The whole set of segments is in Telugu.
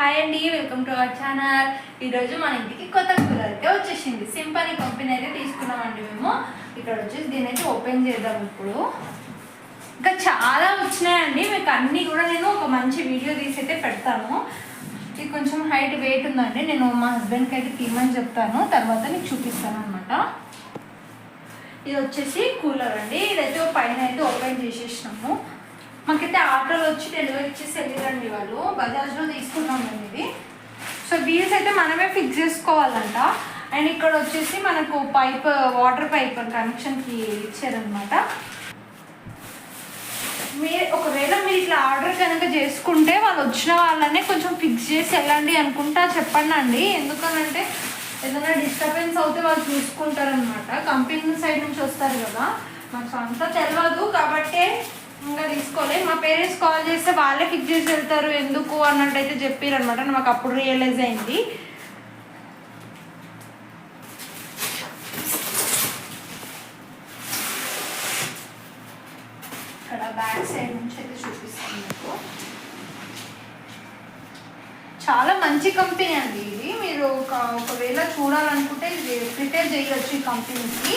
హాయ్ అండి, వెల్కమ్ టు అవర్ ఛానల్. ఈరోజు మన ఇంటికి కొత్త కూలర్ అయితే వచ్చేసింది. సింపనీ కంపెనీ అయితే తీసుకున్నామండి మేము. ఇక్కడ వచ్చేసి దీని అయితే ఓపెన్ చేద్దాం. ఇప్పుడు ఇంకా చాలా వచ్చినాయండి. మీకు అన్నీ కూడా నేను ఒక మంచి వీడియో తీసి అయితే పెడతాను. ఇది కొంచెం హైట్ వెయిట్ ఉందండి. నేను మా హస్బెండ్కి అయితే తీయమని చెప్తాను, తర్వాత మీకు చూపిస్తాను అనమాట. ఇది వచ్చేసి కూలర్ అండి. ఇదైతే పైన అయితే ఓపెన్ చేసేసినాము. మాకైతే ఆటోలో వచ్చి డెలివరీ ఇచ్చేసి వెళ్ళిరండి వాళ్ళు. బజాజ్లో తీసుకున్నాం మేము ఇది. సో వీల్స్ అయితే మనమే ఫిక్స్ చేసుకోవాలంట. అండ్ ఇక్కడ వచ్చేసి మనకు పైప్, వాటర్ పైప్ కనెక్షన్కి ఇచ్చారనమాట. ఒకవేళ మీరు ఇట్లా ఆర్డర్ కనుక చేసుకుంటే వాళ్ళు వచ్చిన వాళ్ళనే కొంచెం ఫిక్స్ చేసి వెళ్ళండి అనుకుంటా చెప్పండి అండి. ఎందుకనంటే ఏదైనా డిస్టర్బెన్స్ అవుతే వాళ్ళు చూసుకుంటారనమాట. కంపెనీ సైడ్ నుంచి వస్తారు కదా, మాకు అంతా తెలియదు కాబట్టి ఇంకా తీసుకోలే. మా పేరెంట్స్ కాల్ చేస్తే వాళ్ళే ఫిక్స్ చేసి వెళ్తారు ఎందుకు అన్నట్టయితే చెప్పారు అనమాట. నాకు అప్పుడు రియలైజ్ అయింది. ఇక్కడ బ్యాక్ సైడ్ నుంచి అయితే చూపిస్తాను మీకు. చాలా మంచి కంపెనీ అండి ఇది. మీరు ఒకవేళ చూడాలనుకుంటే ఇది ప్రిపేర్ చేయవచ్చు ఈ కంపెనీకి.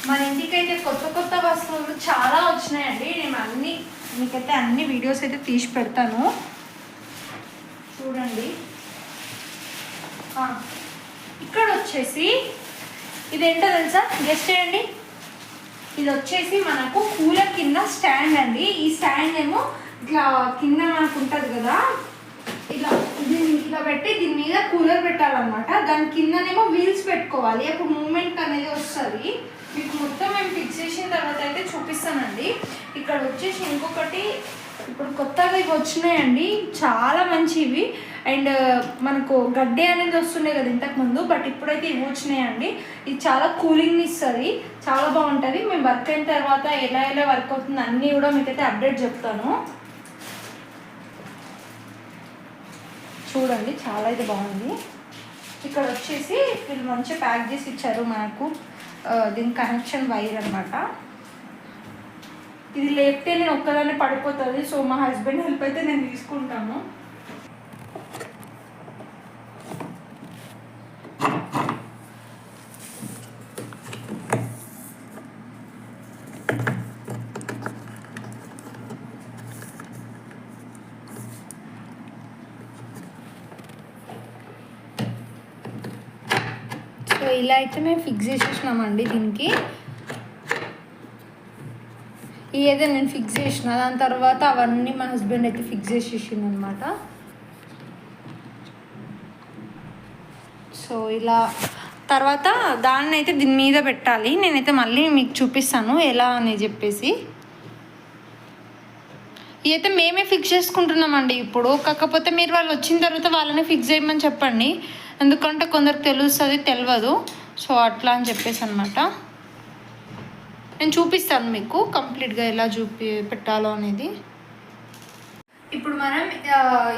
మన ఇంటికైతే కొత్త కొత్త వస్తువులు చాలా వచ్చినాయండి. నేను మీకైతే అన్ని వీడియోస్ అయితే తీసి పెడతాను, చూడండి. ఇక్కడ వచ్చేసి ఇదేంటో తెలుసా, గెస్ట్ చేయండి. ఇది వచ్చేసి మనకు కూలర్ కింద స్టాండ్ అండి. ఈ స్టాండ్ ఏమో ఇట్లా కింద మనకు ఉంటుంది కదా, ఇలా పెట్టి దీని మీద కూలర్ పెట్టాలన్నమాట. దాని కిందనేమో వీల్స్ పెట్టుకోవాలి, అప్పుడు మూమెంట్ అనేది వస్తుంది. మీకు మొత్తం మేము ఫిక్స్ చేసిన తర్వాత అయితే చూపిస్తానండి. ఇక్కడ వచ్చేసి ఇంకొకటి ఇప్పుడు కొత్తగా ఇవి వచ్చినాయండి, చాలా మంచివి. అండ్ మనకు గడ్డి అనేది వస్తుండే కదా ఇంతకుముందు, బట్ ఇప్పుడైతే ఇవి వచ్చినాయండి. ఇది చాలా కూలింగ్ ఇస్తుంది, చాలా బాగుంటుంది. మేము వర్క్ అయిన తర్వాత ఎలా వర్క్ అవుతుంది అన్నీ కూడా మీకైతే అప్డేట్ చెప్తాను. చూడండి, చాలా అయితే బాగుంది. ఇక్కడ వచ్చేసి వీళ్ళు మంచిగా ప్యాక్ చేసి ఇచ్చారు మనకు. దీని కనెక్షన్ వైర్ అనమాట. ఇది లేపితే నేను ఒక్కదాన్ని పడిపోతుంది. సో మా హస్బెండ్ హెల్ప్ అయితే నేను తీసుకుంటాను. సో ఇలా అయితే మేము ఫిక్స్ చేసేసినామండి దీనికి. ఏదో నేను ఫిక్స్ చేసిన దాని తర్వాత అవన్నీ మా హస్బెండ్ అయితే ఫిక్స్ చేసేసింది అనమాట. సో ఇలా తర్వాత దాన్ని అయితే దీని మీద పెట్టాలి. నేనైతే మళ్ళీ మీకు చూపిస్తాను ఎలా అని చెప్పేసి. ఇదైతే మేమే ఫిక్స్ చేసుకుంటున్నామండి ఇప్పుడు. కాకపోతే మీరు వాళ్ళు వచ్చిన తర్వాత వాళ్ళని ఫిక్స్ చేయమని చెప్పండి, ఎందుకంటే కొందరికి తెలుస్తుంది, తెలియదు. సో అట్లా అని చెప్పేసి అనమాట. నేను చూపిస్తాను మీకు కంప్లీట్గా ఎలా పెట్టాలో అనేది. ఇప్పుడు మనం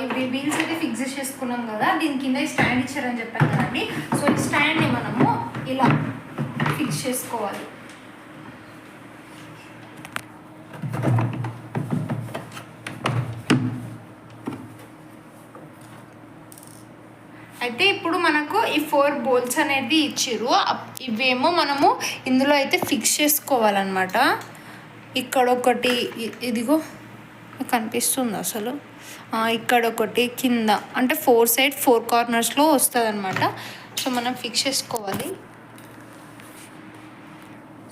ఇవి వీల్స్ అయితే ఫిక్స్ చేసుకున్నాం కదా, దీని కింద స్టాండ్ ఇచ్చారని చెప్పాను కదండి. సో ఈ స్టాండ్ని మనము ఇలా ఫిక్స్ చేసుకోవాలి. అయితే ఇప్పుడు మనకు ఈ 4 బోల్ట్స్ అనేది ఇచ్చిర్రు. ఇవేమో మనము ఇందులో అయితే ఫిక్స్ చేసుకోవాలన్నమాట. ఇక్కడ ఒకటి, ఇదిగో కనిపిస్తుంది అసలు, ఇక్కడ ఒకటి కింద, అంటే 4 సైడ్ 4 కార్నర్స్లో వస్తుంది అనమాట. సో మనం ఫిక్స్ చేసుకోవాలి.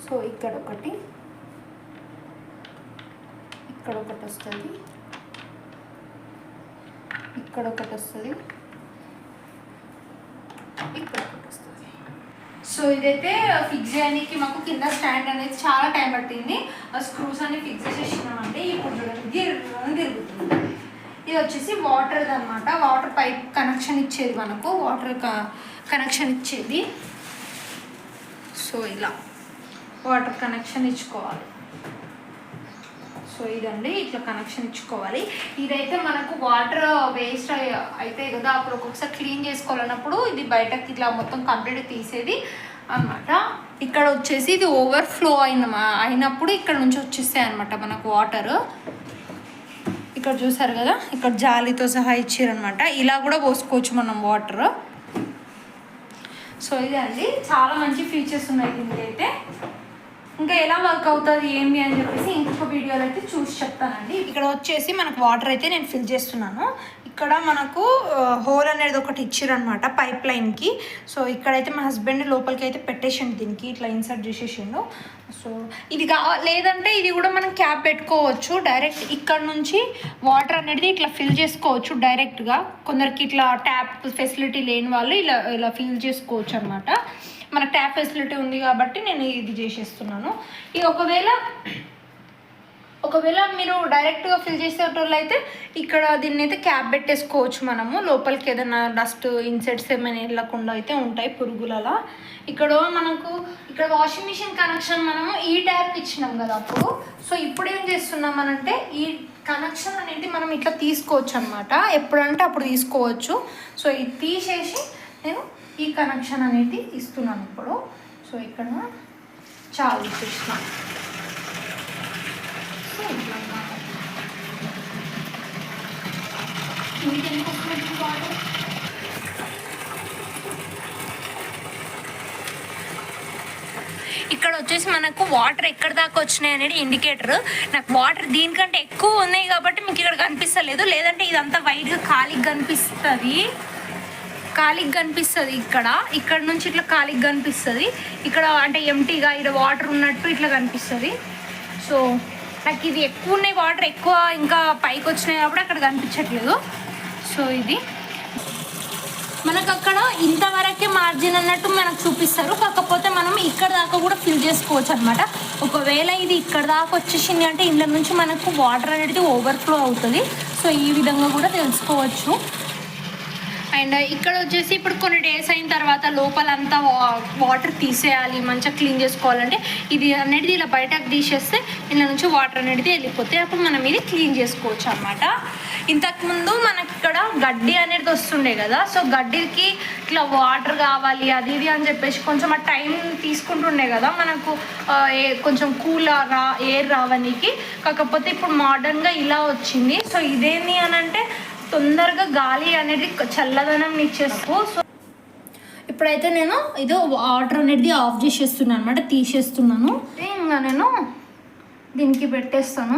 సో ఇక్కడ ఒకటి వస్తుంది, ఇక్కడ ఒకటి వస్తుంది, ఇక్కడ ఒకటి వస్తుంది. సో ఇదైతే ఫిక్స్ చేయడానికి మాకు కింద స్టాండ్ అనేది చాలా టైం పట్టింది. ఆ స్క్రూస్ అన్ని ఫిక్స్ చేసేసినామంటే ఇప్పుడు చూడండి తిరుగుతుంది. ఇది వచ్చేసి వాటర్ది అనమాట. వాటర్ పైప్ కనెక్షన్ ఇచ్చేది మనకు, వాటర్ కనెక్షన్ ఇచ్చేది. సో ఇలా వాటర్ కనెక్షన్ ఇచ్చుకోవాలి. సో ఇదండి, ఇట్లా కనెక్షన్ ఇచ్చుకోవాలి. ఇదైతే మనకు వాటర్ వేస్ట్ అవుతాయి కదా, అప్పుడు ఒక్కొక్కసారి క్లీన్ చేసుకోవాలన్నప్పుడు ఇది బయటకి ఇట్లా మొత్తం కంప్లీట్ తీసేది అన్నమాట. ఇక్కడ వచ్చేసి ఇది ఓవర్ఫ్లో అయినప్పుడు ఇక్కడ నుంచి వచ్చేస్తాయి అనమాట మనకు వాటర్. ఇక్కడ చూసారు కదా, ఇక్కడ జాలీతో సహా ఇచ్చారనమాట. ఇలా కూడా పోసుకోవచ్చు మనం వాటర్. సో ఇదే అండి, చాలా మంచి ఫీచర్స్ ఉన్నాయి దీనికి అయితే. ఇంకా ఎలా వర్క్ అవుతుంది ఏంటి అని చెప్పేసి ఇంకొక వీడియోలో అయితే చూసి చెప్తానండి. ఇక్కడ వచ్చేసి మనకు వాటర్ అయితే నేను ఫిల్ చేస్తున్నాను. ఇక్కడ మనకు హోల్ అనేది ఒకటి ఇచ్చిరనమాట పైప్ లైన్కి. సో ఇక్కడైతే మా హస్బెండ్ లోపలికి అయితే పెట్టేసిండు, దీనికి ఇట్లా ఇన్సర్ట్ చేసేసిండు. సో ఇది లేదంటే ఇది కూడా మనం క్యాప్ పెట్టుకోవచ్చు. డైరెక్ట్ ఇక్కడ నుంచి వాటర్ అనేది ఇట్లా ఫిల్ చేసుకోవచ్చు డైరెక్ట్గా. కొందరికి ఇట్లా ట్యాప్ ఫెసిలిటీ లేని వాళ్ళు ఇలా ఇలా ఫిల్ చేసుకోవచ్చు అనమాట. మనకు ట్యాప్ ఫెసిలిటీ ఉంది కాబట్టి నేను ఇది చేసేస్తున్నాను. ఇది ఒకవేళ మీరు డైరెక్ట్గా ఫిల్ చేసేటోళ్ళు అయితే ఇక్కడ దీన్ని అయితే క్యాప్ పెట్టేసుకోవచ్చు మనము. లోపలికి ఏదైనా డస్ట్ ఇన్సెట్స్ ఏమైనా వెళ్ళకుండా అయితే ఉంటాయి పురుగులలా. ఇక్కడ వాషింగ్ మిషన్ కనెక్షన్ మనము ఈ ట్యాప్ ఇచ్చినాం కదా అప్పుడు. సో ఇప్పుడు ఏం చేస్తున్నామనంటే ఈ కనెక్షన్ అనేది మనం ఇట్లా తీసుకోవచ్చు అనమాట. ఎప్పుడంటే అప్పుడు తీసుకోవచ్చు. సో ఇది తీసేసి నేను ఈ కనెక్షన్ అనేది ఇస్తున్నాను ఇప్పుడు. సో ఇక్కడ చాలు ఇస్తున్నాను. ఇక్కడ వచ్చేసి మనకు వాటర్ ఎక్కడ దాకా వచ్చినాయి అనేది ఇండికేటర్. నాకు వాటర్ దీనికంటే ఎక్కువ ఉన్నాయి కాబట్టి మీకు ఇక్కడ కనిపిస్తలేదు, లేదంటే ఇదంతా వైట్గా ఖాళీగా కనిపిస్తుంది. ఇక్కడ నుంచి ఇట్లా ఖాళీగా కనిపిస్తుంది. ఇక్కడ అంటే ఎంటీగా ఇక్కడ వాటర్ ఉన్నట్టు ఇట్లా కనిపిస్తుంది. సో నాకు ఇది ఎక్కువ ఉన్నాయి, వాటర్ ఎక్కువ ఇంకా పైకి వచ్చినాయి కాబట్టి అక్కడ కనిపించట్లేదు. సో ఇది మనకు అక్కడ ఇంతవరకే మార్జిన్ అన్నట్టు మనకు చూపిస్తారు. కాకపోతే మనం ఇక్కడ దాకా కూడా ఫిల్ చేసుకోవచ్చు అనమాట. ఒకవేళ ఇది ఇక్కడ దాకా వచ్చేసింది అంటే ఇంట్లో నుంచి మనకు వాటర్ అనేది ఓవర్ఫ్లో అవుతుంది. సో ఈ విధంగా కూడా తెలుసుకోవచ్చు. అండ్ ఇక్కడ వచ్చేసి ఇప్పుడు కొన్ని డేస్ అయిన తర్వాత లోపలంతా వాటర్ తీసేయాలి, మంచిగా క్లీన్ చేసుకోవాలంటే ఇది అనేది ఇలా బయటకు తీసేస్తే ఇంట్లో నుంచి వాటర్ అనేది వెళ్ళిపోతే అప్పుడు మనం ఇది క్లీన్ చేసుకోవచ్చు అనమాట. ఇంతకుముందు మనకి ఇక్కడ గడ్డి అనేది వస్తుండే కదా. సో గడ్డికి ఇట్లా వాటర్ కావాలి అది ఇది అని చెప్పేసి కొంచెం ఆ టైం తీసుకుంటుండే కదా మనకు కొంచెం ఎయిర్ రావడానికి. కాకపోతే ఇప్పుడు మోడర్న్గా ఇలా వచ్చింది. సో ఇదేంటి అని అంటే తొందరగా గాలి అనేది చల్లదనం ఇచ్చేస్తూ. సో ఇప్పుడైతే నేను ఇది వాటర్ అనేది ఆఫ్ చేసేస్తున్నాను అనమాట, తీసేస్తున్నాను. ఇంకా నేను దీనికి పెట్టేస్తాను.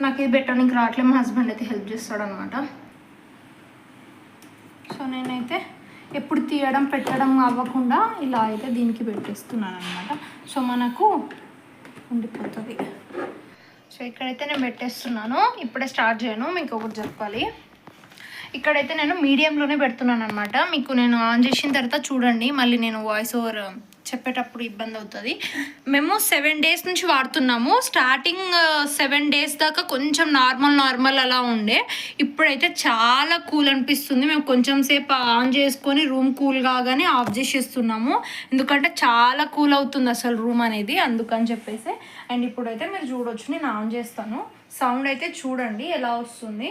నాకు ఇది పెట్టడానికి రావట్లేదు, మా హస్బెండ్ అయితే హెల్ప్ చేస్తాడు అనమాట. సో నేనైతే ఎప్పుడు తీయడం పెట్టడం అవ్వకుండా ఇలా అయితే దీనికి పెట్టేస్తున్నాను అనమాట. సో మనకు ఉండిపోతుంది. సో ఇక్కడైతే నేను పెట్టేస్తున్నాను. ఇప్పుడే స్టార్ట్ చేయను, మీకు ఒకటి చెప్పాలి. ఇక్కడైతే నేను మీడియంలోనే పెడుతున్నాను అనమాట. మీకు నేను ఆన్ చేసిన తర్వాత చూడండి, మళ్ళీ నేను వాయిస్ ఓవర్ చెప్పేటప్పుడు ఇబ్బంది అవుతుంది. మేము 7 days నుంచి వాడుతున్నాము. స్టార్టింగ్ 7 days దాకా కొంచెం నార్మల్ అలా ఉండే. ఇప్పుడైతే చాలా కూల్ అనిపిస్తుంది. మేము కొంచెం సేపు ఆన్ చేసుకొని రూమ్ కూల్ కాగానే ఆఫ్ చేసేస్తున్నాము. ఎందుకంటే చాలా కూల్ అవుతుంది అసలు రూమ్ అనేది, అందుకని చెప్పేసి. అండ్ ఇప్పుడైతే మీరు చూడొచ్చు, నేను ఆన్ చేస్తాను. సౌండ్ అయితే చూడండి ఎలా వస్తుంది.